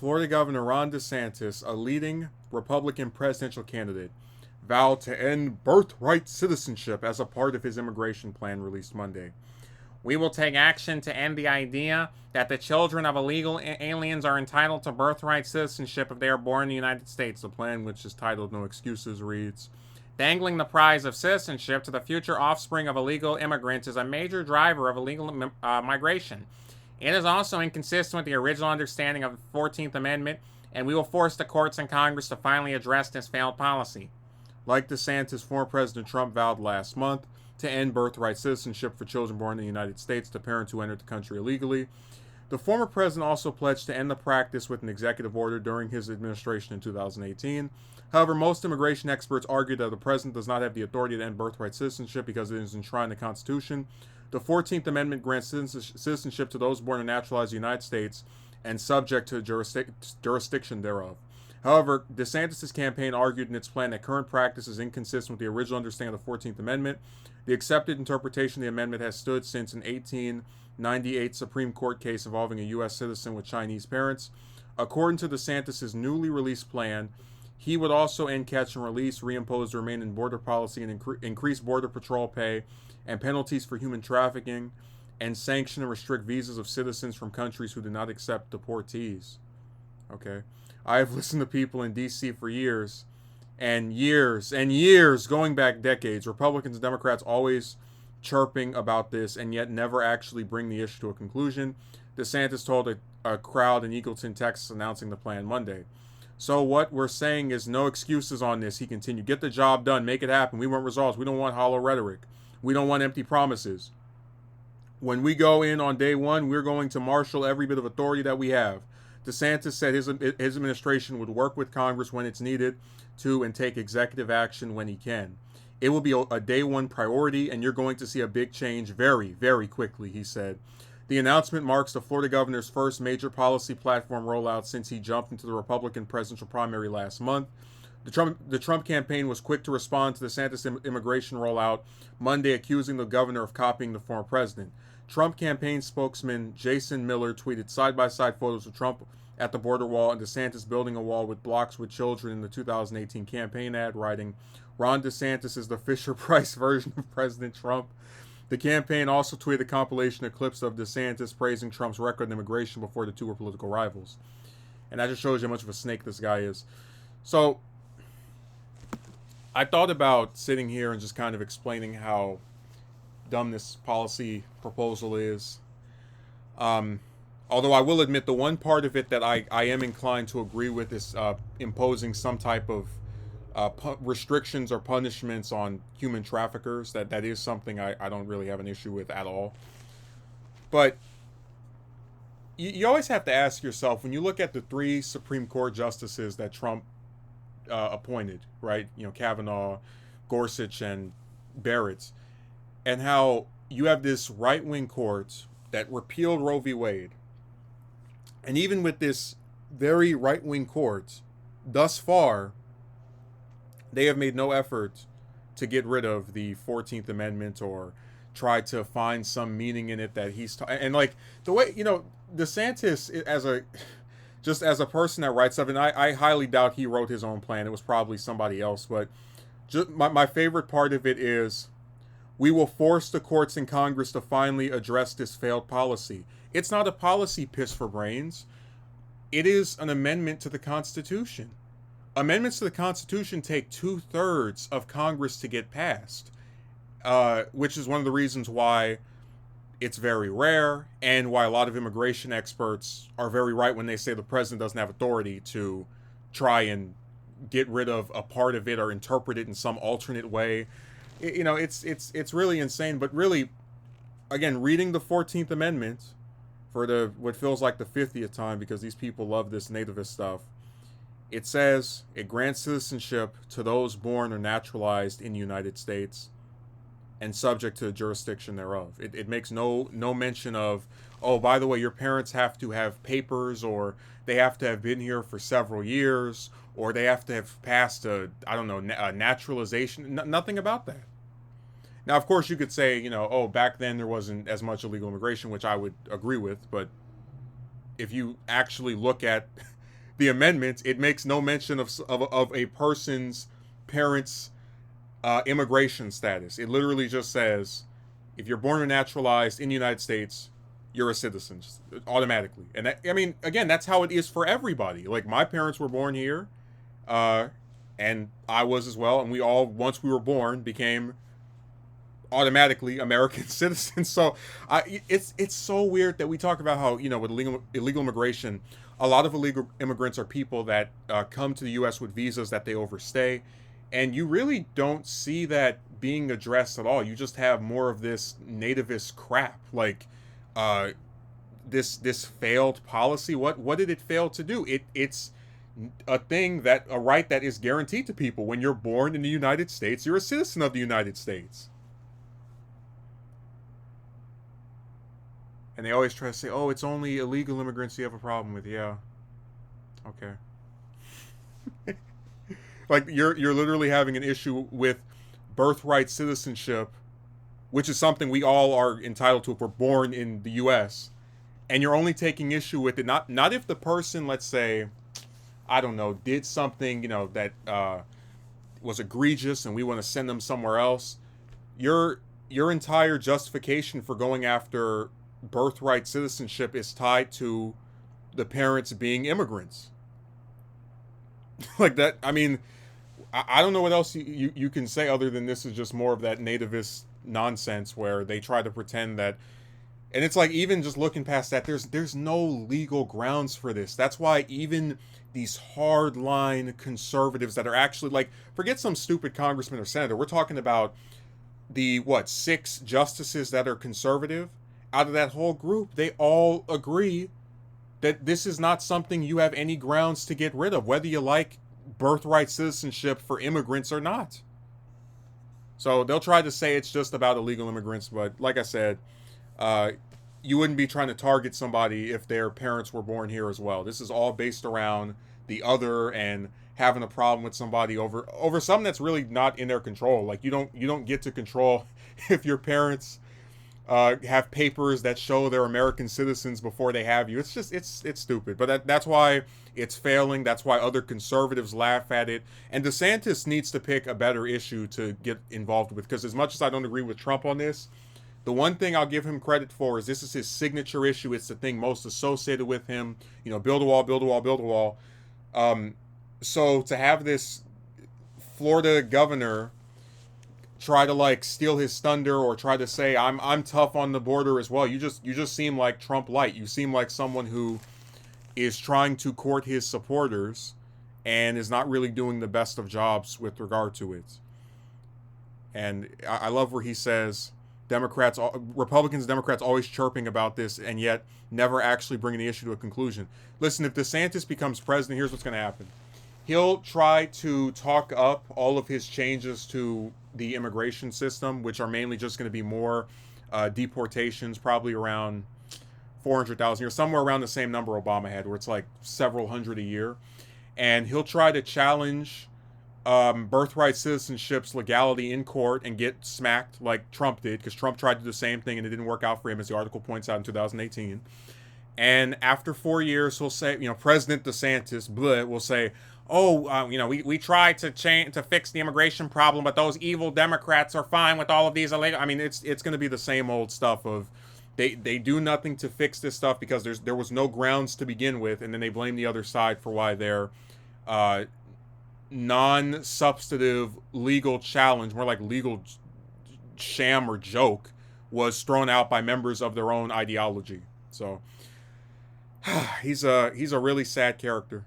Florida Governor Ron DeSantis, a leading Republican presidential candidate, vowed to end birthright citizenship as a part of his immigration plan released Monday. We will take action to end the idea that the children of illegal aliens are entitled to birthright citizenship if they are born in the United States. The plan, which is titled No Excuses, reads, dangling the prize of citizenship to the future offspring of illegal immigrants is a major driver of illegal migration. It is also inconsistent with the original understanding of the 14th Amendment, and we will force the courts and Congress to finally address this failed policy. Like DeSantis, former President Trump vowed last month to end birthright citizenship for children born in the United States to parents who entered the country illegally. The former president also pledged to end the practice with an executive order during his administration in 2018. However, most immigration experts argue that the president does not have the authority to end birthright citizenship because it is enshrined in the Constitution. The 14th Amendment grants citizenship to those born and naturalized in the United States and subject to jurisdiction thereof. However, DeSantis' campaign argued in its plan that current practice is inconsistent with the original understanding of the 14th Amendment. The accepted interpretation of the amendment has stood since an 1898 Supreme Court case involving a U.S. citizen with Chinese parents. According to DeSantis' newly released plan, he would also end catch and release, reimpose the remaining border policy, and increase border patrol pay and penalties for human trafficking, and sanction and restrict visas of citizens from countries who do not accept deportees. Okay. I have listened to people in D.C. for years, going back decades, Republicans and Democrats always chirping about this and yet never actually bring the issue to a conclusion. DeSantis told a crowd in Eagleton, Texas, announcing the plan Monday. So what we're saying is no excuses on this, he continued. Get the job done. Make it happen. We want results. We don't want hollow rhetoric. We don't want empty promises. When we go in on day one, we're going to marshal every bit of authority that we have. DeSantis said his administration would work with Congress when it's needed to and take executive action when he can. It will be a day one priority, and you're going to see a big change very, very quickly, he said. The announcement marks the Florida governor's first major policy platform rollout since he jumped into the Republican presidential primary last month. The Trump campaign was quick to respond to the DeSantis immigration rollout Monday, accusing the governor of copying the former president. Trump campaign spokesman Jason Miller tweeted side-by-side photos of Trump at the border wall and DeSantis building a wall with blocks with children in the 2018 campaign ad, writing, Ron DeSantis is the Fisher-Price version of President Trump. The campaign also tweeted a compilation of clips of DeSantis praising Trump's record in immigration before the two were political rivals. And that just shows you how much of a snake this guy is. So, I thought about sitting here and just kind of explaining how dumb this policy proposal is. Although I will admit the one part of it that I am inclined to agree with is imposing some type of restrictions or punishments on human traffickers. That is something I don't really have an issue with at all. But you always have to ask yourself, when you look at the 3 Supreme Court justices that Trump appointed, right? You know, Kavanaugh, Gorsuch, and Barrett, and how you have this right-wing court that repealed Roe v. Wade. And even with this very right-wing court, thus far, they have made no effort to get rid of the 14th Amendment or try to find some meaning in it that he's... and like, the way, you know, DeSantis, just as a person that writes stuff, and I highly doubt he wrote his own plan. It was probably somebody else. But just my favorite part of it is, we will force the courts and Congress to finally address this failed policy. It's not a policy piss for brains. It is an amendment to the Constitution. Amendments to the Constitution take 2/3 of Congress to get passed, which is one of the reasons why it's very rare and why a lot of immigration experts are very right when they say the president doesn't have authority to try and get rid of a part of it or interpret it in some alternate way. You know, it's really insane. But really, again, reading the 14th Amendment for what feels like the 50th time, because these people love this nativist stuff, it says it grants citizenship to those born or naturalized in the United States and subject to the jurisdiction thereof. It makes no mention of, oh, by the way, your parents have to have papers, or they have to have been here for several years, or they have to have passed a naturalization. Nothing about that. Now, of course, you could say, you know, oh, back then there wasn't as much illegal immigration, which I would agree with. But if you actually look at the amendment, it makes no mention of a person's parents' immigration status. It literally just says, if you're born or naturalized in the United States, you're a citizen automatically. And that, I mean, again, that's how it is for everybody. Like, my parents were born here, and I was as well, and we all, once we were born, became automatically American citizens. So it's so weird that we talk about how, you know, with illegal immigration, a lot of illegal immigrants are people that come to the U.S. with visas that they overstay, and you really don't see that being addressed at all. You just have more of this nativist crap, like this failed policy. What did it fail to do? It's a right that is guaranteed to people. When you're born in the United States, you're a citizen of the United States. And they always try to say, oh, it's only illegal immigrants you have a problem with. Yeah. Okay. Like, you're literally having an issue with birthright citizenship, which is something we all are entitled to if we're born in the US. And you're only taking issue with it, not if the person, let's say, I don't know, did something, you know, that was egregious and we want to send them somewhere else. Your entire justification for going after birthright citizenship is tied to the parents being immigrants. Like that, I mean, I don't know what else you can say other than this is just more of that nativist nonsense where they try to pretend that, and it's like, even just looking past that, there's no legal grounds for this. That's why even these hardline conservatives that are actually, like, forget some stupid congressman or senator, we're talking about the 6 justices that are conservative. Out of that whole group, they all agree that this is not something you have any grounds to get rid of, whether you like birthright citizenship for immigrants or not. So they'll try to say it's just about illegal immigrants, but like I said, you wouldn't be trying to target somebody if their parents were born here as well. This is all based around the other and having a problem with somebody over something that's really not in their control. Like, you don't get to control if your parents have papers that show they're American citizens before they have you. It's just, it's stupid. But that's why it's failing. That's why other conservatives laugh at it. And DeSantis needs to pick a better issue to get involved with, because as much as I don't agree with Trump on this, the one thing I'll give him credit for is this is his signature issue. It's the thing most associated with him. You know, build a wall, build a wall, build a wall. So to have this Florida governor try to, like, steal his thunder or try to say I'm tough on the border as well, you just seem like Trump light. You seem like someone who is trying to court his supporters and is not really doing the best of jobs with regard to it. And I love where he says Republicans and Democrats always chirping about this and yet never actually bringing the issue to a conclusion. Listen, if DeSantis becomes president, here's what's going to happen. He'll try to talk up all of his changes to the immigration system, which are mainly just going to be more deportations, probably around 400,000 or somewhere around the same number Obama had, where it's like several hundred a year. And he'll try to challenge birthright citizenship's legality in court and get smacked like Trump did, because Trump tried to do the same thing and it didn't work out for him, as the article points out, in 2018. And after 4 years, he'll say, you know, President DeSantis will say, oh, you know, we tried to fix the immigration problem, but those evil Democrats are fine with all of these illegal. I mean, it's going to be the same old stuff of they do nothing to fix this stuff because there was no grounds to begin with, and then they blame the other side for why their non-substantive legal challenge, more like legal sham or joke, was thrown out by members of their own ideology. So he's a really sad character.